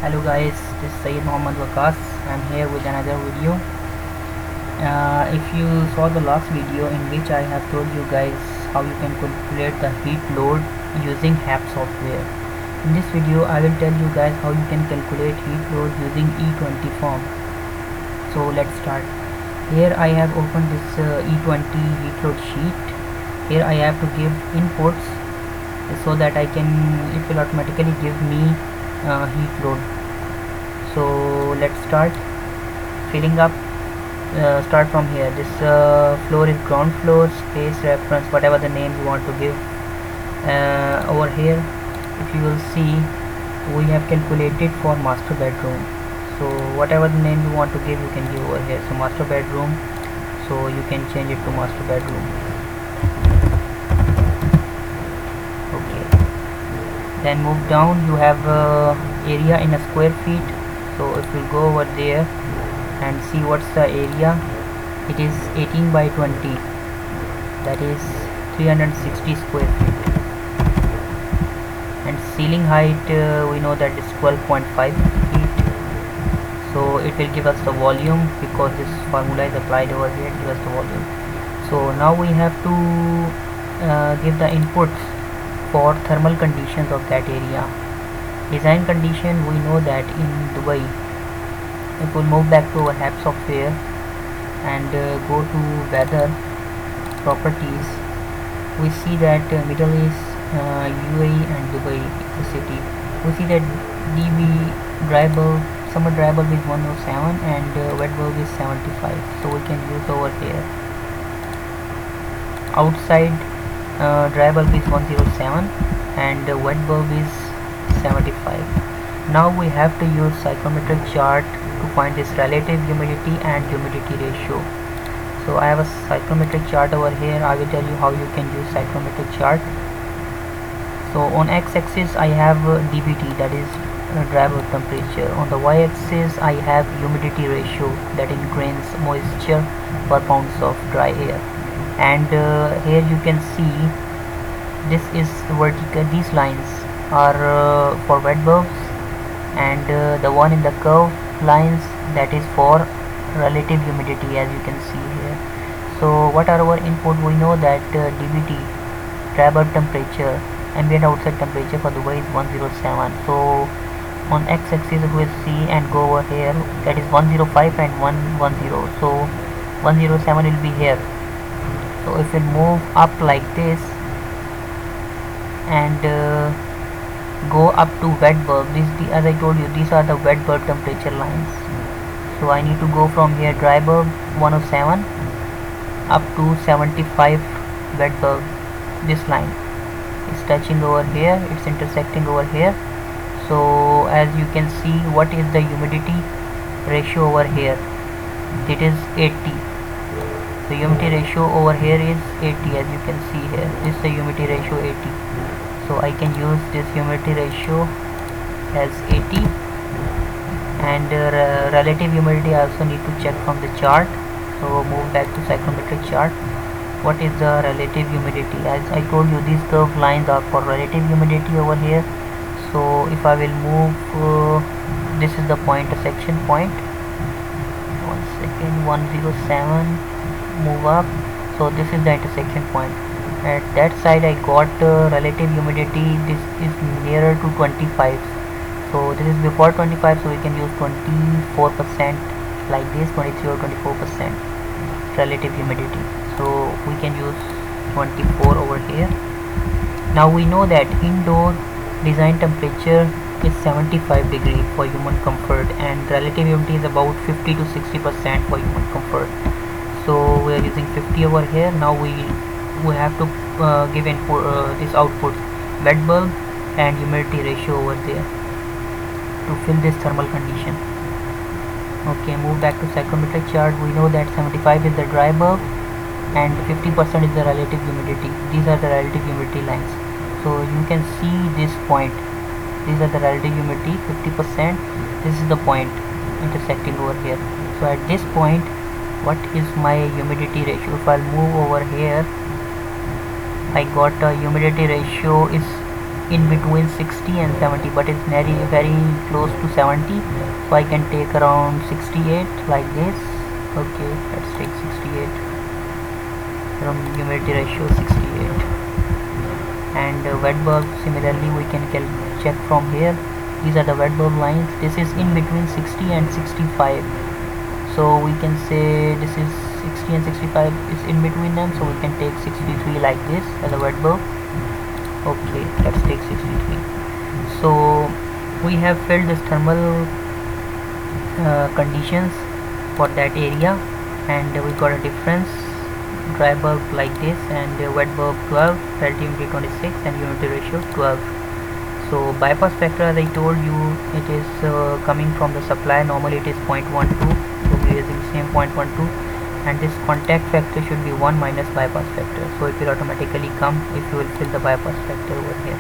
Hello guys, this is Syed Mohammad Wakas. I'm here with another video. If you saw the last video in which I have told you guys how you can calculate the heat load using HAP software. In this video I will tell you guys how you can calculate heat load using E20 form. So let's start. Here I have opened this E20 heat load sheet. Here I have to give inputs so that it will automatically give me heat load. So let's start filling up. Start from here. This floor is ground floor, space, reference, whatever the name you want to give. Over here if you will see, we have calculated for master bedroom. So whatever the name you want to give, you can give over here. So master bedroom, so you can change it to master bedroom. Okay, then move down. You have area in a square feet. So if you go over there and see what's the area, it is 18 by 20, that is 360 square feet. And ceiling height, we know that is 12.5 feet. So it will give us the volume, because this formula is applied over here, it gives us the volume. So now we have to give the inputs for thermal conditions of that area. Design condition, we know that in Dubai, if we'll move back to our HAP software and go to weather properties, we see that Middle East, UAE and Dubai, the city, we see that DB dry bulb, summer dry bulb is 107 and wet bulb is 75. So we can use over here. Outside dry bulb is 107 and wet bulb is 75. Now we have to use psychrometric chart to find this relative humidity and humidity ratio. So I have a psychrometric chart over here. I will tell you how you can use psychrometric chart. So on x-axis I have dBT, that is dry bulb temperature. On the y-axis I have humidity ratio, that in grains moisture per pounds of dry air. And here you can see this is vertical. These lines are for wet bulbs, and the one in the curve lines, that is for relative humidity, as you can see here. So what are our input? We know that dBT, dry bulb temperature, ambient outside temperature for Dubai is 107. So on x-axis we will see and go over here, that is 105 and 110. So 107 will be here. So if we move up like this and go up to wet bulb, as I told you, these are the wet bulb temperature lines. So I need to go from here, dry bulb 107 up to 75 wet bulb. This line is touching over here, it's intersecting over here. So as you can see, what is the humidity ratio over here? It is 80. The humidity ratio over here is 80, as you can see here. This is the humidity ratio 80. So I can use this humidity ratio as 80, and relative humidity I also need to check from the chart. So move back to psychrometric chart. What is the relative humidity? As I told you, these curved lines are for relative humidity over here. So if I will move, this is the point, intersection point. 1 second, 107, move up. So this is the intersection point. At that side I got relative humidity, this is nearer to 25. So this is before 25, so we can use 24% like this, 23 or 24% relative humidity. So we can use 24 over here. Now we know that indoor design temperature is 75 degree for human comfort, and relative humidity is about 50 to 60% for human comfort. So we are using 50 over here. Now we have to give input this output, wet bulb and humidity ratio over there to fill this thermal condition. Okay, move back to psychrometric chart. We know that 75 is the dry bulb and 50% is the relative humidity. These are the relative humidity lines. So you can see this point, these are the relative humidity, 50%. This is the point intersecting over here. So at this point, what is my humidity ratio? If I'll move over here, I got a humidity ratio is in between 60 and 70, but it's very close to 70, so I can take around 68 like this. Okay, let's take 68 from humidity ratio 68. And wet bulb, similarly we can check from here. These are the wet bulb lines. This is in between 60 and 65, so we can say this is 60 and 65 is in between them, so we can take 63 like this as a wet bulb. Okay, let's take 63. So we have filled this thermal conditions for that area, and we got a difference. Dry bulb like this, and wet bulb 12, relative humidity 26, and humidity ratio 12. So bypass factor, as I told you, it is coming from the supply. Normally it is 0.12, so we are using same 0.12, and this contact factor should be 1 minus bypass factor, so it will automatically come if you will fill the bypass factor over here.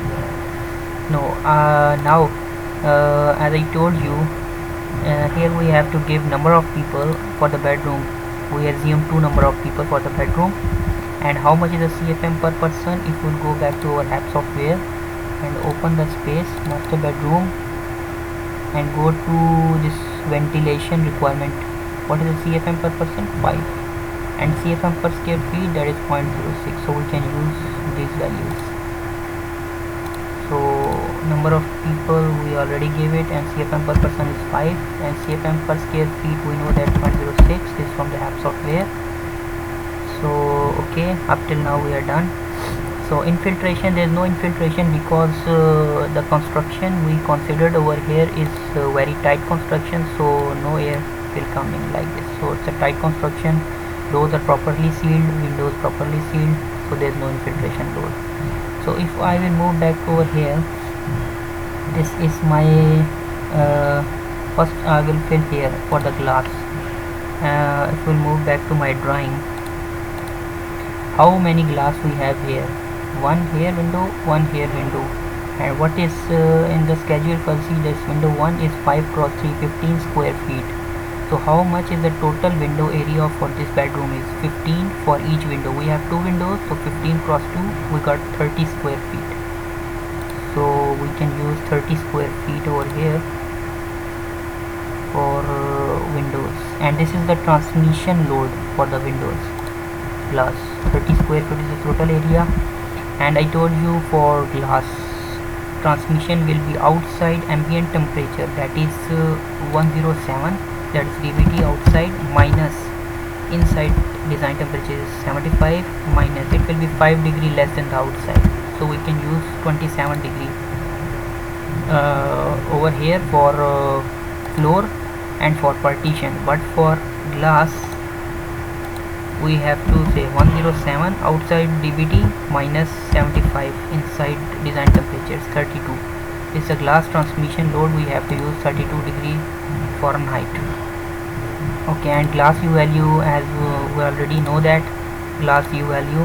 Now as I told you, here we have to give number of people for the bedroom. We assume 2 number of people for the bedroom. And how much is the CFM per person? If we go back to our HAP software and open the space master bedroom and go to this ventilation requirement, what is the CFM per person? 5, and CFM per square feet, that is 0.06, so we can use these values. So number of people we already gave it, and CFM per person is 5, and CFM per square feet we know that 0.06 is from the HAP software. So okay, up till now we are done. So infiltration, there is no infiltration because the construction we considered over here is very tight construction, so no air will come in like this. So it's a tight construction, doors are properly sealed, windows properly sealed, so there is no infiltration load. So if I will move back over here, this is my first I will fill here for the glass. If we will move back to my drawing, how many glass we have here? One here window, one here window, and what is in the schedule for see this window 1 is 5 cross 3, 15 square feet. So how much is the total window area for this bedroom is 15 for each window. We have 2 windows, so 15 cross 2, we got 30 square feet. So we can use 30 square feet over here for windows, and this is the transmission load for the windows glass. 30 square feet is the total area, and I told you for glass transmission will be outside ambient temperature, that is 107, that is dBT outside, minus inside design temperature is 75, minus it will be 5 degree less than the outside, so we can use 27 degree over here for floor and for partition. But for glass we have to say 107 outside dBT minus 75 inside design temperature is 32. It's a glass transmission load, we have to use 32 degree Fahrenheit. Okay, and glass U value, as we already know that glass U value,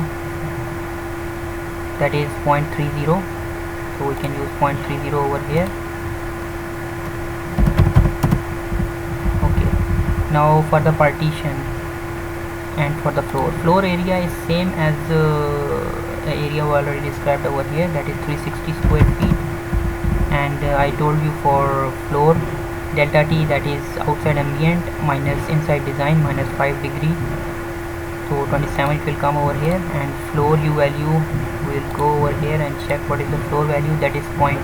that is 0.30, so we can use 0.30 over here. Okay, now for the partition and for the floor area is same as the area we already described over here, that is 360 square feet. And I told you for floor delta T, that is outside ambient minus inside design minus 5 degree, so 27 it will come over here. And floor U value, we will go over here and check what is the floor value, that is 0.1.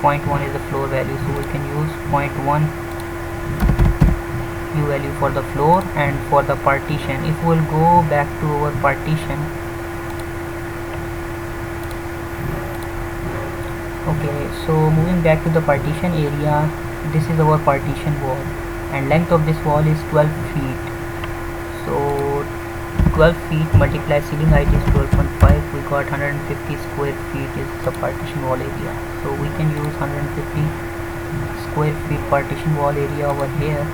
0.1 is the floor value, so we can use 0.1 U value for the floor. And for the partition, if we will go back to our partition, okay, so moving back to the partition area, this is our partition wall, and length of this wall is 12 feet. So 12 feet multiply ceiling height is 12.5, we got 150 square feet is the partition wall area, so we can use 150 square feet partition wall area over here.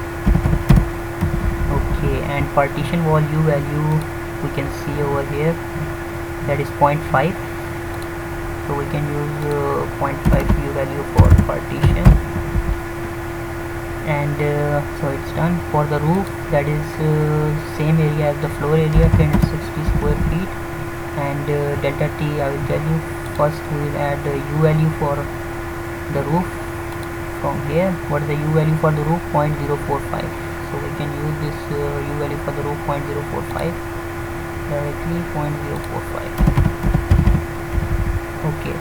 Okay, and partition wall U value we can see over here, that is 0.5, so we can use 0.5 U value for partition. And so it's done. For the roof, that is same area as the floor area, 360 square feet, and delta T I will tell you first we will add the U value for the roof from here. What is the U value for the roof? 0.045. so we can use this U value for the roof 0.045 directly, 0.045. okay,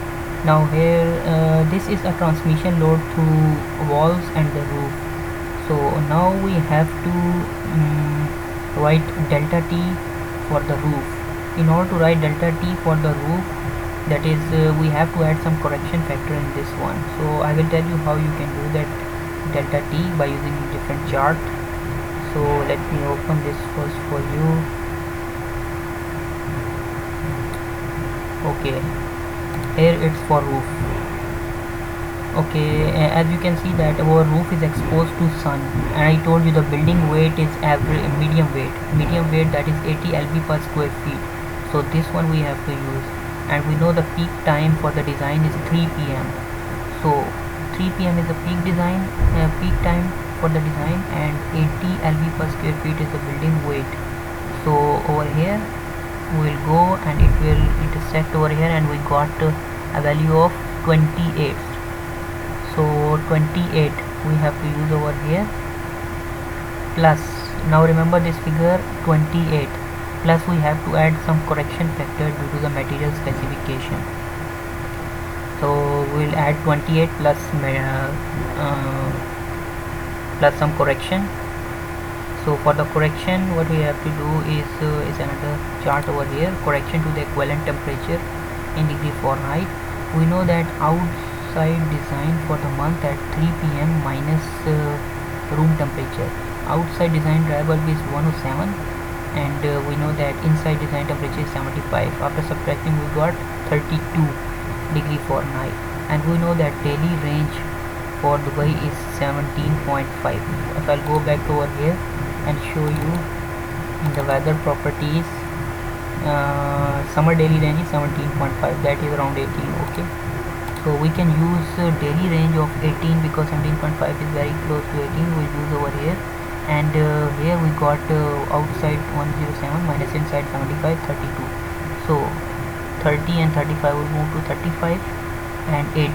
now here this is a transmission load through walls and the roof. So now we have to write delta T for the roof. In order to write delta T for the roof, that is we have to add some correction factor in this one. So I will tell you how you can do that delta T by using different chart. So let me open this first for you. Okay, here it's for roof. Okay, as you can see that our roof is exposed to sun, and I told you the building weight is medium weight, that is 80 lb per square feet. So this one we have to use, and we know the peak time for the design is 3 p.m. so 3 p.m. is the peak time for the design, and 80 lb per square feet is the building weight. So over here we will go and it will intersect over here, and we got a value of 28. So 28 we have to use over here, plus, now remember this figure 28, plus we have to add some correction factor due to the material specification. So we will add 28 plus some correction. So for the correction, what we have to do is another chart over here, correction to the equivalent temperature in degree Fahrenheit. We know that outside design for the month at 3 p.m. minus room temperature. Outside design dry bulb is 107, and we know that inside design temperature is 75. After subtracting we got 32 degree Fahrenheit, and we know that daily range for Dubai is 17.5. If I'll go back over here and show you in the weather properties, summer daily range is 17.5, that is around 18. okay, so we can use daily range of 18 because 17.5 is very close to 18. we use over here, and here we got outside 107 minus inside 75, 32. So 30 and 35 will move to 35, and 18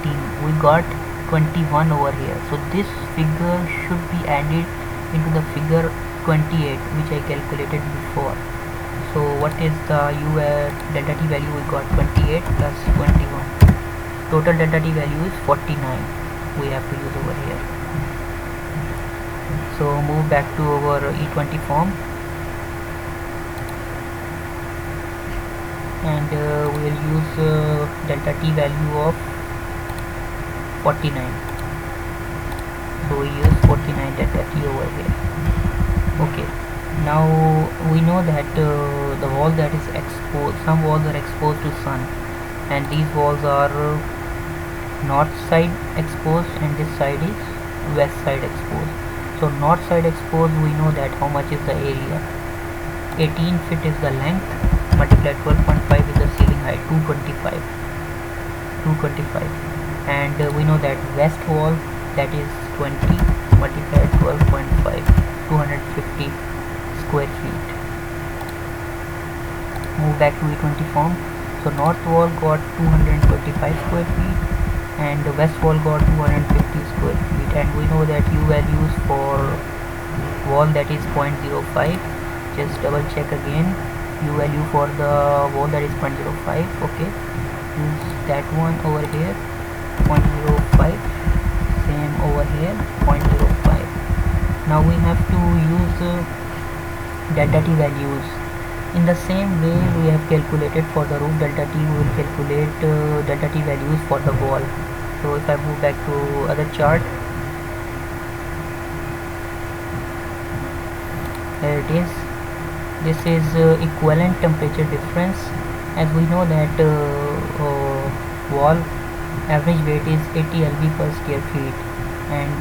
we got 21 over here. So this figure should be added into the figure 28 which I calculated before. So what is the delta T value? We got 28 plus 21. Total delta T value is 49 we have to use over here. So move back to our E20 form, and we will use delta T value of 49. So we use 49 delta T over here. Okay, now we know that the wall that is exposed, some walls are exposed to sun, and these walls are north side exposed and this side is west side exposed. So north side exposed, we know that how much is the area, 18 feet is the length, multiplied 12.5 is the ceiling height, 225, and we know that west wall, that is 20 multiplied 12.5, 250 square feet. Move back to E20 form. So north wall got 225 square feet, and the west wall got 250 square feet, and we know that U values for wall, that is 0.05. just double check again, U value for the wall, that is 0.05. okay, use that one over here, 0.05, same over here, 0.05. now we have to use delta T values. In the same way we have calculated for the roof delta T, we will calculate delta T values for the wall. So if I move back to other chart, here it is. This is equivalent temperature difference. As we know that wall average weight is 80 lb per square feet, and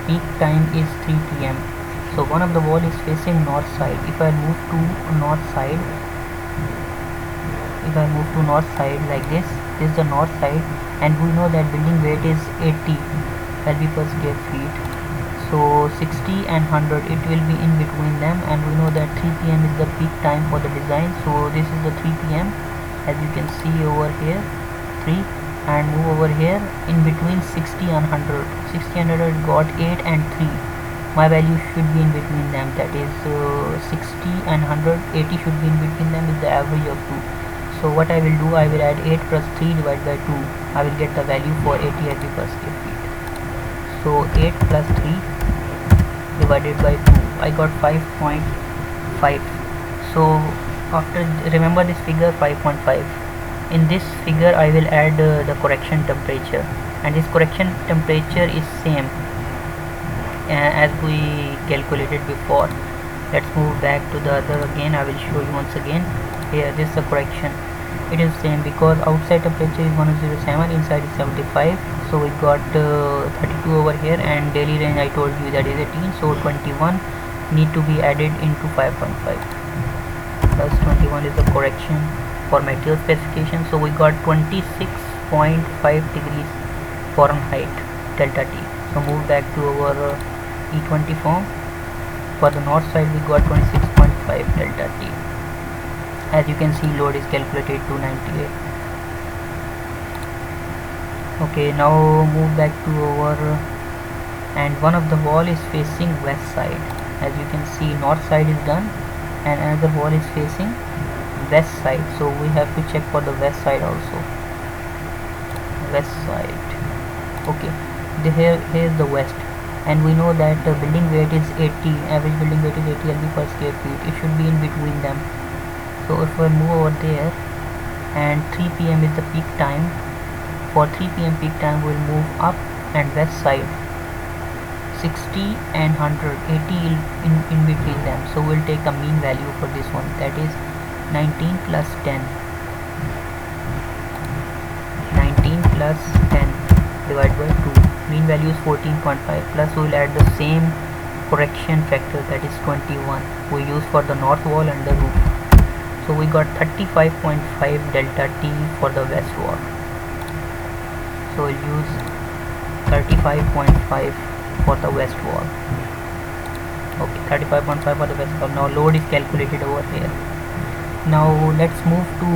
peak time is 3 p.m. So one of the wall is facing north side. If I move to north side, like this is the north side, and we know that building weight is 80 lb per square feet. So 60 and 100, it will be in between them, and we know that 3 p.m. is the peak time for the design. So this is the 3 p.m. as you can see over here 3, and move over here in between 60 and 100. 60 and 100 got 8 and 3. My value should be in between them, that is 60 and 100. 80 should be in between them with the average of 2. So what I will do, I will add 8 plus 3 divided by 2. I will get the value for 80 HV per square feet. So 8 plus 3 divided by 2, I got 5.5. So after, remember this figure 5.5. In this figure I will add the correction temperature, and this correction temperature is same as we calculated before. Let's move back to the other again. I will show you once again. Here this is the correction. It is same because outside temperature is 107, inside is 75. So we got 32 over here, and daily range I told you that is 18. So 21 need to be added into 5.5. Plus 21 is the correction for material specification. So we got 26.5 degrees Fahrenheit delta T. So move back to our E20 form. For the north side we got 26.5 delta T. As you can see, load is calculated to 98. Okay, now move back to our, and one of the wall is facing west side. As you can see, north side is done and another wall is facing west side, so we have to check for the west side also. West side, okay, here is the west, and we know that the building weight is 80, average building weight is 80 lb per square feet. It should be in between them. So if we move over there, and 3 p.m. is the peak time, for 3 p.m. peak time we'll move up and west side 60 and 100, 80 in between them. So we'll take a mean value for this one, that is 19 plus 10. 19 plus 10 divided by 2. Mean value is 14.5, plus we'll add the same correction factor, that is 21 we use for the north wall and the roof. So we got 35.5 delta T for the west wall. So we'll use 35.5 for the west wall. Okay, 35.5 for the west wall. Now load is calculated over here. Now let's move to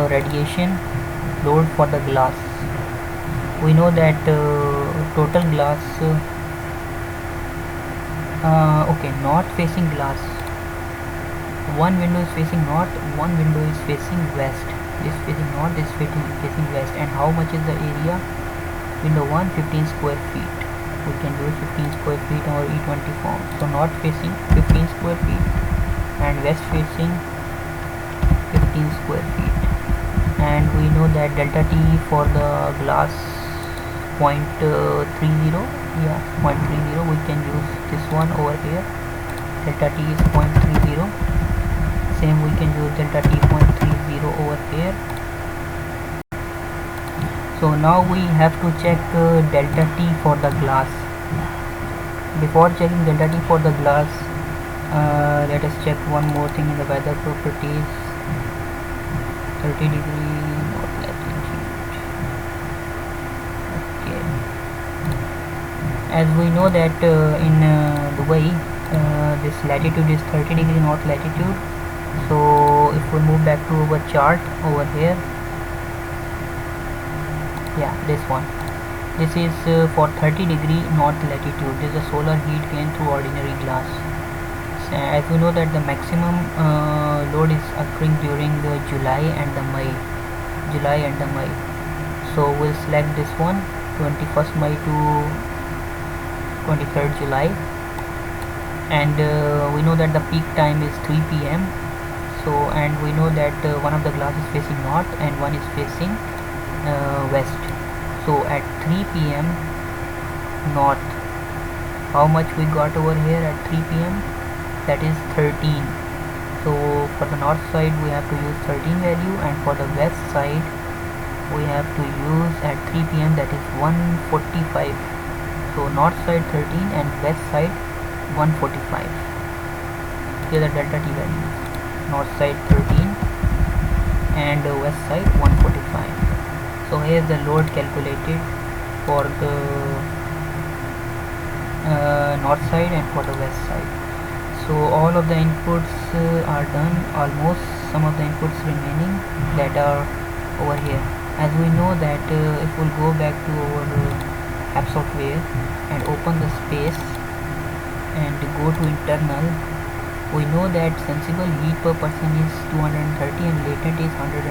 radiation load for the glass. We know that total glass, okay, north facing glass, one window is facing north, one window is facing west. This facing north, this facing west. And how much is the area? Window 1, 15 square feet. We can do 15 square feet in our E20 form. So north facing 15 square feet and west facing 15 square feet. And we know that delta T for the glass 0.30, yeah, 0.30. We can use this one over here. Delta T is 0.30. Same we can use delta T 0.30 over here. So now we have to check delta T for the glass. Before checking delta T for the glass, let us check one more thing in the weather properties. 30 degree north latitude. Okay. As we know that in Dubai, this latitude is 30 degree north latitude. So if we move back to our chart over here, yeah, this one, this is for 30 degree north latitude. This is a solar heat gain through ordinary glass. As we know that the maximum load is occurring during the July and the May. So we'll select this one, 21st May to 23rd July, and we know that the peak time is 3 p.m. So, and we know that one of the glass is facing north and one is facing west. So at 3 p.m. north, how much we got over here at 3 p.m.? That is 13. So for the north side we have to use 13 value, and for the west side we have to use at 3 p.m. that is 145. So north side 13 and west side 145. Here the delta T values. North side 13 and west side 145. So here is the load calculated for the north side and for the west side. So all of the inputs are done almost. some of the inputs remaining that are over here. As we know that if we'll go back to our HAP software and open the space and go to internal, we know that sensible heat per person is 230 and latent is 120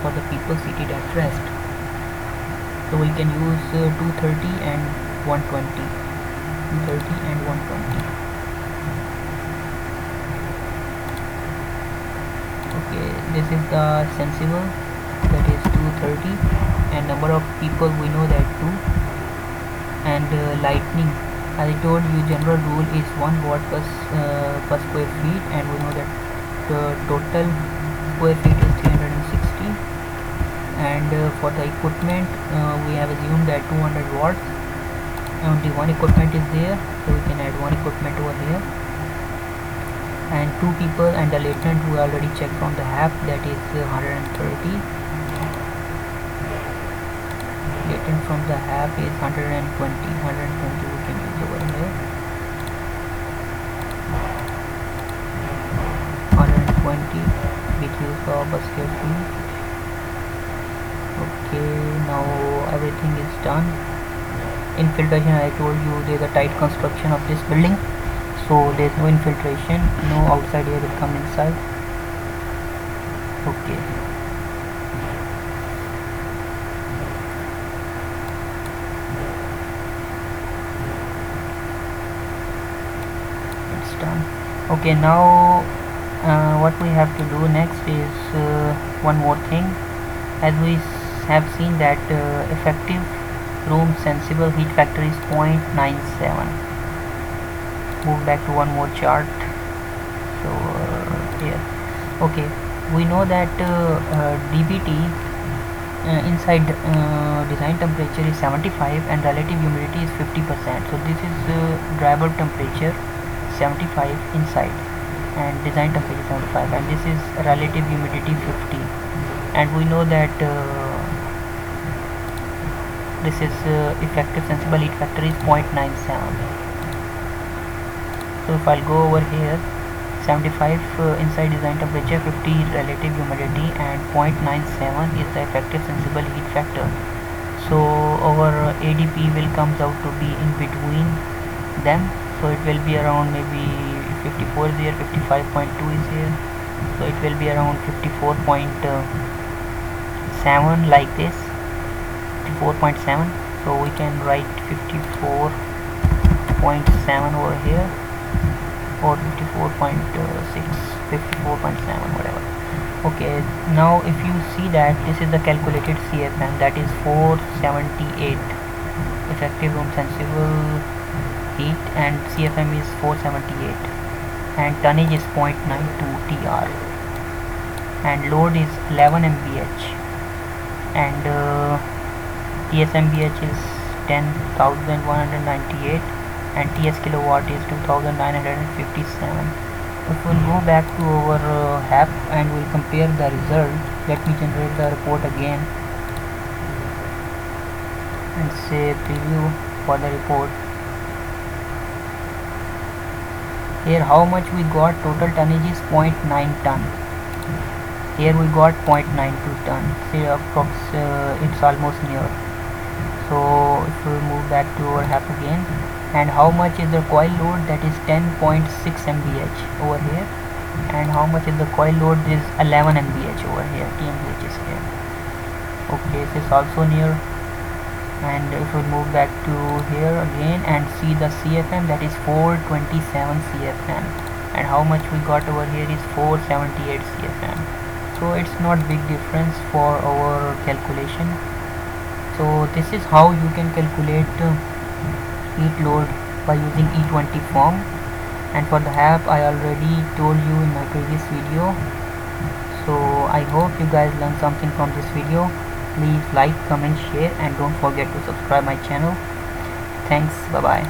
for the people seated at rest. So we can use 230 and 120. 230 and 120. Okay, this is the sensible, that is 230, and number of people we know that 2. And lightning, as I told you, general rule is 1 watt per square feet, and we know that the total square feet is 360. And for the equipment, we have assumed that 200 watts. Only one equipment is there, so we can add one equipment over here. And 2 people, and the latent we already checked from the HAP, that is 130. Latent from the HAP is 120. 120 we can use over here. 120 BTUs per square feet. Okay, now everything is done. Infiltration, I told you there's a tight construction of this building, so there's no infiltration, no outside air will come inside. Okay, it's done. Okay, now what we have to do next is one more thing. As we have seen that effective room sensible heat factor is 0.97. Move back to one more chart. So here, okay, we know that dBT inside design temperature is 75 and relative humidity is 50%. So this is dry bulb temperature 75 inside and design temperature 75, and this is relative humidity 50. And we know that this is effective sensible heat factor is 0.97. So if I'll go over here, 75 inside design temperature, 50 relative humidity, and 0.97 is the effective sensible heat factor. So our ADP will comes out to be in between them. So it will be around maybe 54 is here, 55.2 is here. So it will be around 54.7 like this. 54.7. So we can write 54.7 over here, or 54.6, 54.7, whatever. Okay, now if you see that this is the calculated CFM, that is 478 effective room sensible heat, and CFM is 478, and tonnage is 0.92 TR, and load is 11 MBH, and TSMBH is 10,198, and TS kilowatt is 2,957. If we'll go back to our HAP and we'll compare the result, let me generate the report again and say preview for the report. Here how much we got, total tonnage is 0.9 ton. Here we got 0.92 ton. See, approx it's almost near. So if we move back to our HAP again, and how much is the coil load, that is 10.6 MBH over here, and how much is the coil load, is 11 MBH over here, TMBH is here. Okay, this is also near. And if we move back to here again and see the CFM, that is 427 CFM, and how much we got over here is 478 CFM. So it's not big difference for our calculation. So this is how you can calculate heat load by using E20 form. And for the HAP, I already told you in my previous video. So I hope you guys learned something from this video. Please like, comment, share, and don't forget to subscribe my channel. Thanks, bye bye.